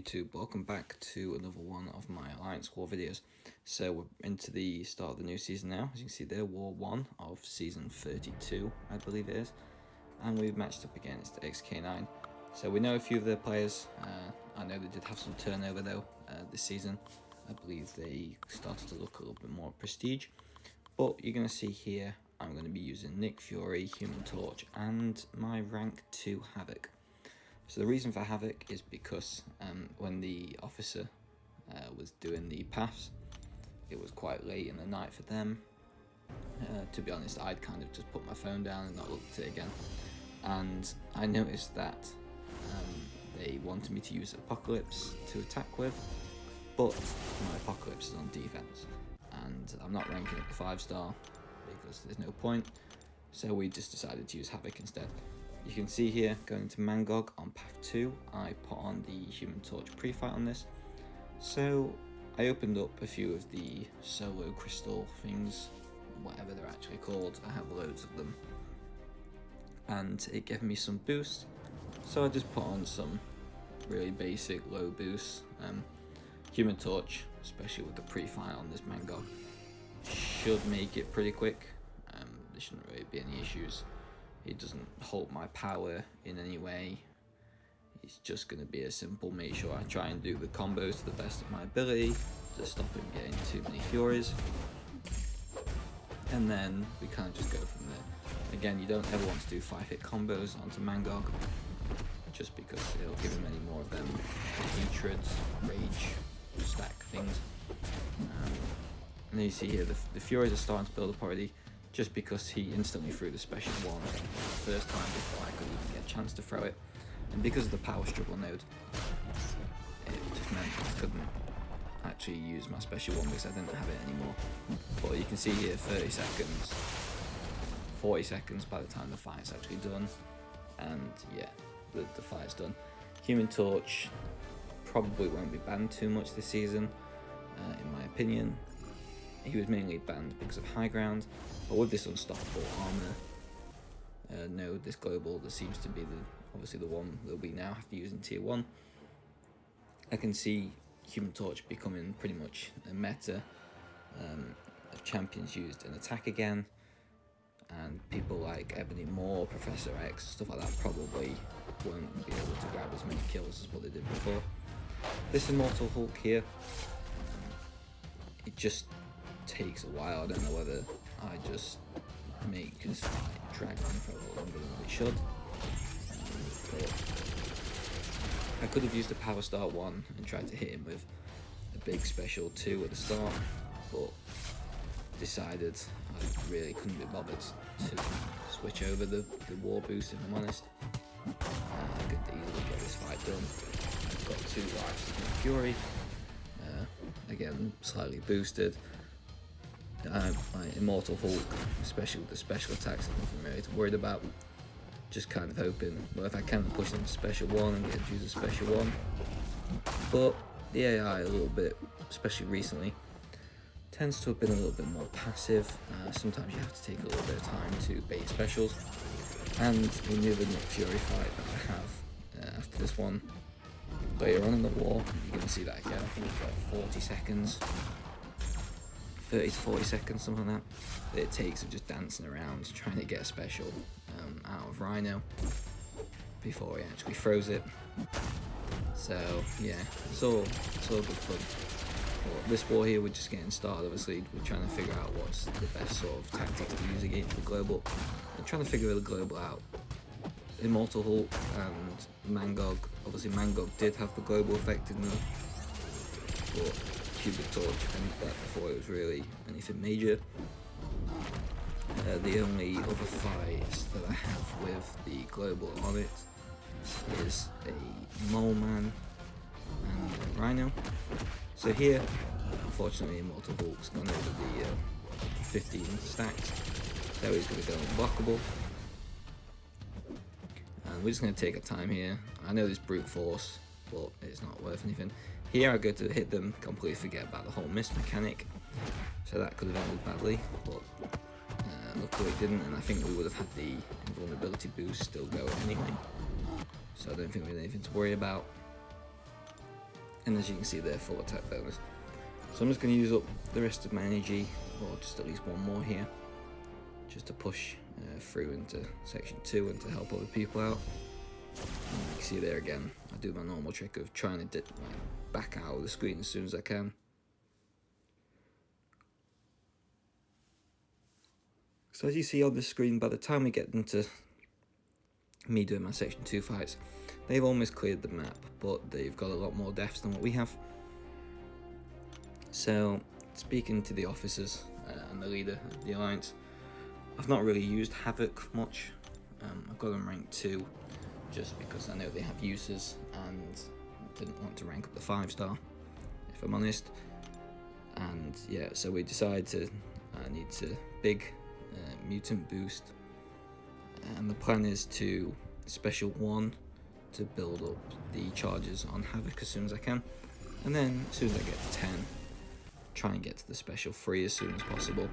YouTube? Welcome back to another one of my Alliance War videos. So we're into the start of the new season now. As you can see there, War 1 of Season 32, I believe it is. And we've matched up against XK9. So we know a few of their players. I know they did have some turnover though this season. I believe they started to look a little bit more prestige. But you're going to see here, I'm going to be using Nick Fury, Human Torch, and my rank 2 Havoc. So the reason for Havoc is because when the officer was doing the paths, it was quite late in the night for them. To be honest, I'd kind of just put my phone down and not looked at it again. And I noticed that they wanted me to use Apocalypse to attack with, but my Apocalypse is on defense. And I'm not ranking it to 5-star because there's no point. So we just decided to use Havoc instead. You can see here, going to Mangog on path 2, I put on the Human Torch pre-fight on this. So I opened up a few of the solo crystal things, whatever they're actually called. I have loads of them. And it gave me some boost. So I just put on some really basic low boosts. Human Torch, especially with the pre-fight on this Mangog, should make it pretty quick. There shouldn't really be any issues. It doesn't halt my power in any way. It's just going to be a simple make sure I try and do the combos to the best of my ability to stop him getting too many Furies. And then we kind of just go from there. Again, you don't ever want to do 5-hit combos onto Mangog, just because it'll give him any more of them hatreds, rage, stack things. And then you see here the Furies are starting to build up already, just because he instantly threw the special one the first time before I could even get a chance to throw it. And because of the power struggle node, it just meant I couldn't actually use my special one because I didn't have it anymore. But you can see here 30 seconds, 40 seconds by the time the fight's actually done. And yeah, the fight's done. Human Torch probably won't be banned too much this season, in my opinion. He was mainly banned because of high ground, but with this unstoppable armor node, this global, that seems to be obviously the one that we now have to use in tier 1. I can see Human Torch becoming pretty much a meta of champions used in attack again, and people like Ebony Moore, Professor X, stuff like that probably won't be able to grab as many kills as what they did before. This Immortal Hulk here, it just takes a while. I don't know whether I just make his fight drag on for a little longer than it should. But I could have used a Power Star 1 and tried to hit him with a big special 2 at the start, but decided I really couldn't be bothered to switch over the war boost, if I'm honest. I could easily get this fight done. I've got 2 lives to Fury, again slightly boosted. My Immortal Hulk, especially with the special attacks, is nothing really to worry about. Just kind of hoping, well, if I can push them to special 1 and get to use a special 1. But the AI a little bit, especially recently, tends to have been a little bit more passive. Sometimes you have to take a little bit of time to bait specials. And in the other Nick Fury fight that I have after this one, later on in the war, you're going to see that again. I think it's got 40 seconds. 30 to 40 seconds, something like that it takes of just dancing around trying to get a special out of Rhino before he actually throws it. So yeah, it's all good fun. But this war here, we're just getting started. Obviously we're trying to figure out what's the best sort of tactics to use against the global. We're trying to figure the global out. Immortal Hulk and Mangog, obviously Mangog did have the global effect in them, but Human Torch ended that before it was really anything major. The only other fights that I have with the global on it is a Mole Man and a Rhino. So here, unfortunately, Immortal Hulk's gone over the 15 stacks, so he's going to go unblockable. And we're just going to take our time here. I know there's brute force, but it's not worth anything. Here I go to hit them, completely forget about the whole mist mechanic, so that could have ended badly, but luckily it didn't, and I think we would have had the invulnerability boost still going anyway, so I don't think we had anything to worry about. and as you can see there, full attack bonus. So I'm just going to use up the rest of my energy, or just at least one more here, just to push through into section 2 and to help other people out. And you can see there again, I do my normal trick of trying to dip back out of the screen as soon as I can. So as you see on the screen, by the time we get into me doing my section 2 fights, they've almost cleared the map, but they've got a lot more deaths than what we have. So, speaking to the officers and the leader of the Alliance, I've not really used Havoc much. I've got them ranked 2 just because I know they have uses and I didn't want to rank up the 5-star, if I'm honest. And yeah, so we decided to need to big mutant boost, and the plan is to special 1 to build up the charges on Havoc as soon as I can, and then as soon as I get to 10, try and get to the special 3 as soon as possible.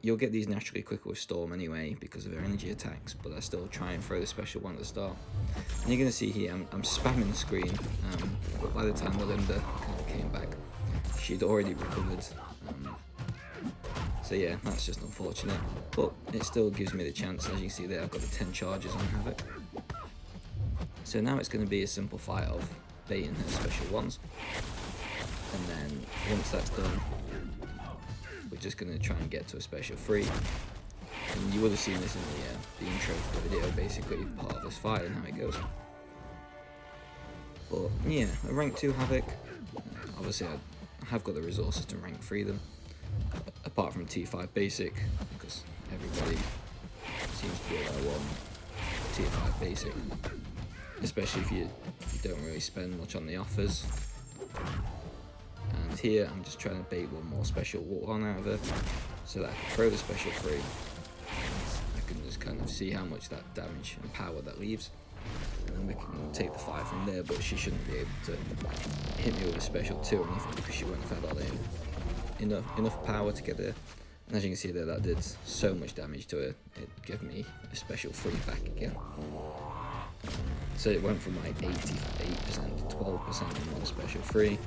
You'll get these naturally quicker with Storm anyway because of her energy attacks, but I still try and throw the special 1 at the start. And you're going to see here I'm spamming the screen, but by the time Melinda kind of came back, she'd already recovered. So yeah, that's just unfortunate, but it still gives me the chance. As you can see there, I've got the 10 charges on Havoc. So now it's going to be a simple fight of baiting her special 1s, and then once that's done, we're just going to try and get to a special 3. And you would have seen this in the intro to the video, basically part of this fight and how it goes. But yeah, a rank 2 Havoc, obviously I have got the resources to rank 3 them, apart from T5 basic, because everybody seems to be at level 1 T5 basic, especially if you don't really spend much on the offers. And here I'm just trying to bait one more special 1 out of her, so that I can throw the special 3, and I can just kind of see how much that damage and power that leaves, and then we can take the 5 from there. But she shouldn't be able to hit me with a special 2 or anything, because she won't have had all the enough power to get there. And as you can see there, that did so much damage to her, it gave me a special 3 back again. So it went from like 88% to 12% in one special 3.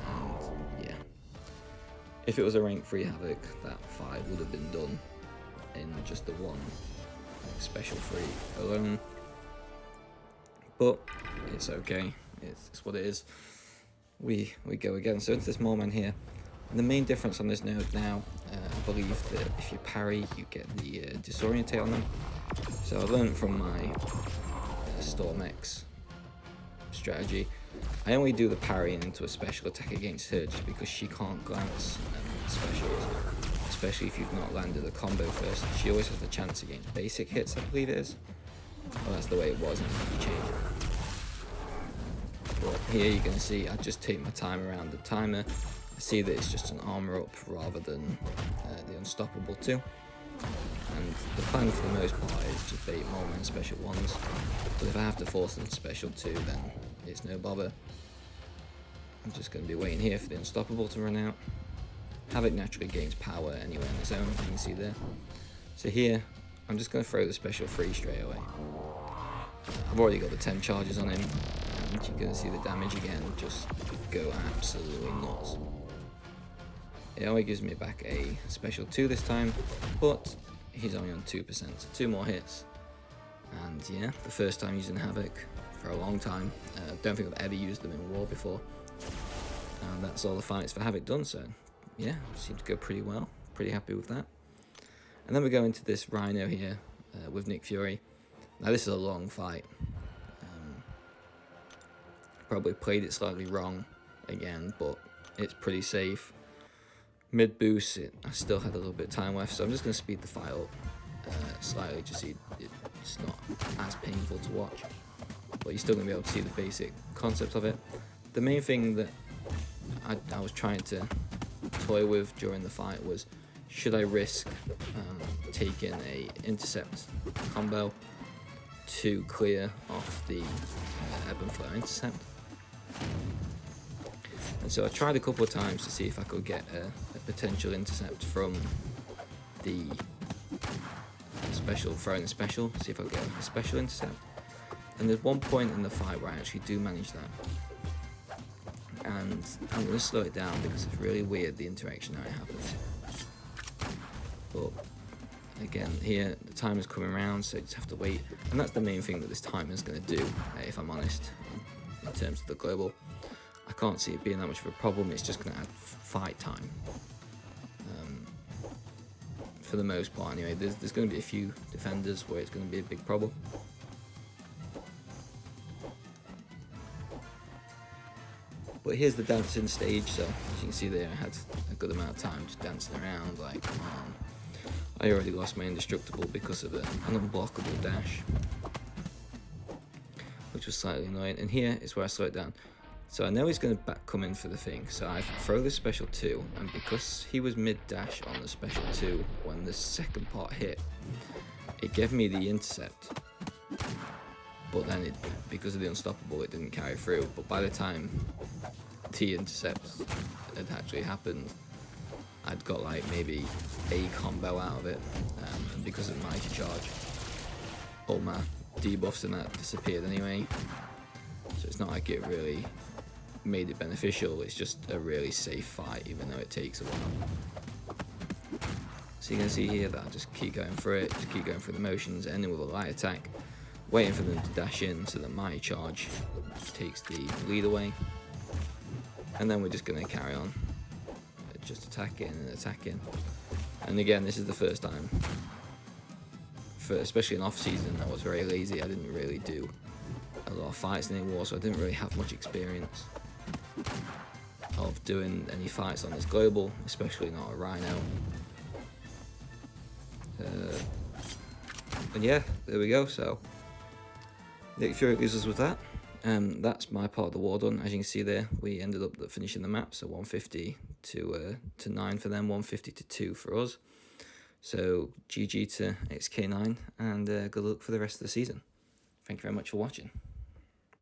And yeah, if it was a rank 3 Havoc, that 5 would have been done in just the 1 special 3 alone. But it's okay, it's what it is. We go again. So into this Maulman here. And the main difference on this node now, I believe that if you parry, you get the disorientate on them. So I learned from my Storm X strategy, I only do the parrying into a special attack against her just because she can't glance specials, especially if you've not landed a combo first. She always has a chance against basic hits, I believe it is. Well, that's the way it was in the change. But here you're going to see I just take my time around the timer. I see that it's just an armor up rather than the Unstoppable 2. And the plan for the most part is to bait Maulman special 1s, but if I have to force them to special 2, then it's no bother. I'm just going to be waiting here for the Unstoppable to run out. Havoc naturally gains power anyway on its own, you can see there. So here, I'm just going to throw the special 3 straight away. I've already got the 10 charges on him, and you're going to see the damage again just go absolutely nuts. It only gives me back a special 2 this time, but he's only on 2%, so 2 more hits. And yeah, the first time using Havoc for a long time. I don't think I've ever used them in war before. And that's all the fights for Havoc done, so yeah, seemed to go pretty well. Pretty happy with that. And then we go into this Rhino here with Nick Fury. Now this is a long fight. Probably played it slightly wrong again, but it's pretty safe. Mid boost, I still had a little bit of time left, so I'm just going to speed the fight up slightly, just so it's not as painful to watch. But you're still going to be able to see the basic concept of it. The main thing that I was trying to toy with during the fight was, should I risk taking a intercept combo to clear off the ebb and flow intercept? And so I tried a couple of times to see if I could get a potential intercept from the special, throwing a special, see if I could get a special intercept. And there's one point in the fight where I actually do manage that. and I'm going to slow it down because it's really weird the interaction how it happens. But again, here the timer's coming around, so you just have to wait, and that's the main thing that this timer is going to do, if I'm honest, in terms of the global. I can't see it being that much of a problem. It's just going to add fight time. For the most part anyway. There's going to be a few defenders where it's going to be a big problem. But here's the dancing stage, so as you can see there, I had a good amount of time just dancing around, like, come on. I already lost my indestructible because of an unblockable dash, which was slightly annoying. And here is where I slow it down. So I know he's going to come in for the thing, so I throw the special 2, and because he was mid-dash on the special 2 when the second part hit, it gave me the intercept, but then because of the unstoppable it didn't carry through. But by the time the intercept had actually happened, I'd got like maybe a combo out of it, and because of Mighty Charge, all my debuffs and that disappeared anyway, so it's not like it really made it beneficial. It's just a really safe fight, even though it takes a while. So you can see here that I just keep going through it, just keep going through the motions, ending with a light attack, waiting for them to dash in so that my charge takes the lead away, and then we're just going to carry on, just attacking and attacking. And again, this is the first time, especially in off season, I was very lazy. I didn't really do a lot of fights in war, so I didn't really have much experience of doing any fights on this global, especially not a Rhino. And yeah, there we go. So Nick Fury leaves us with that. That's my part of the war done. As you can see there, we ended up finishing the map, so 150 to 9 for them, 150 to 2 for us. So GG to XK9, and good luck for the rest of the season. Thank you very much for watching.